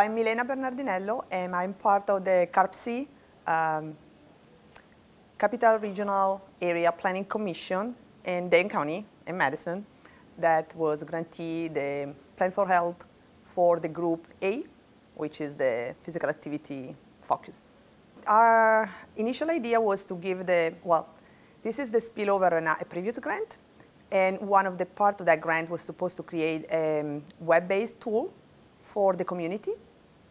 I'm Milena Bernardinello, and I'm part of the CARP-C Capital Regional Area Planning Commission in Dane County in Madison that was grantee the Plan4Health for the group A, which is the physical activity focus. Our initial idea was to give this is the spillover on a previous grant, and one of the part of that grant was supposed to create a web-based tool for the community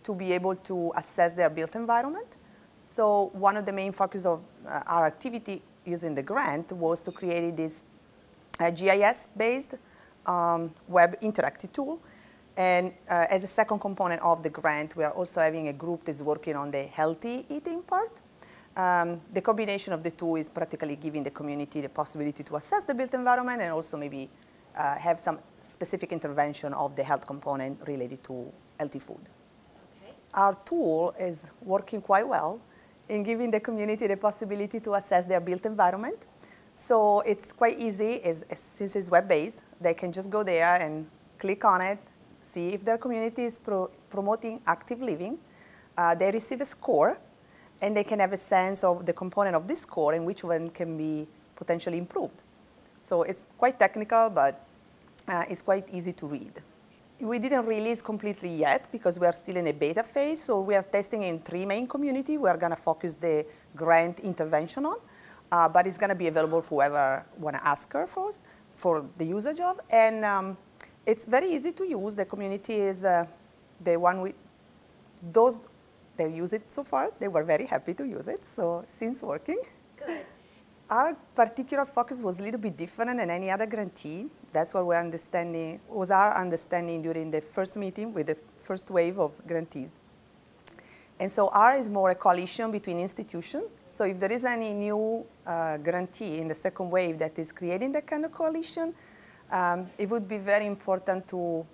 to be able to assess their built environment. So one of the main focus of our activity using the grant was to create this GIS-based web interactive tool. And as a second component of the grant, we are also having a group that's working on the healthy eating part. The combination of the two is practically giving the community the possibility to assess the built environment and also maybe have some specific intervention of the health component related to healthy food. Okay. Our tool is working quite well in giving the community the possibility to assess their built environment. So it's quite easy, since it's web-based, they can just go there and click on it, see if their community is promoting active living. They receive a score, and they can have a sense of the component of this score and which one can be potentially improved. So it's quite technical, but it's quite easy to read. We didn't release completely yet because we are still in a beta phase, so we are testing in 3 main communities. We are going to focus the grant intervention on, but it's going to be available for whoever want to ask her for the usage of. And it's very easy to use. The community is the one with those. They use it so far. They were very happy to use it, so it seems working. Good. Our particular focus was a little bit different than any other grantee. That's what was our understanding during the first meeting with the first wave of grantees. And so ours is more a coalition between institutions. So if there is any new grantee in the second wave that is creating that kind of coalition, it would be very important to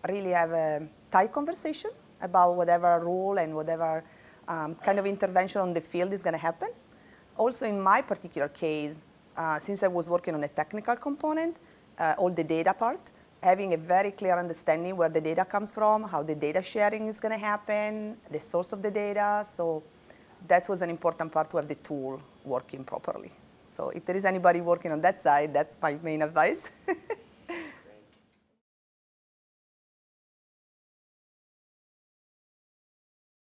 really have a tight conversation about whatever rule and whatever kind of intervention on the field is going to happen. Also, in my particular case, since I was working on a technical component, all the data part, having a very clear understanding where the data comes from, how the data sharing is going to happen, the source of the data. So that was an important part to have the tool working properly. So if there is anybody working on that side, that's my main advice.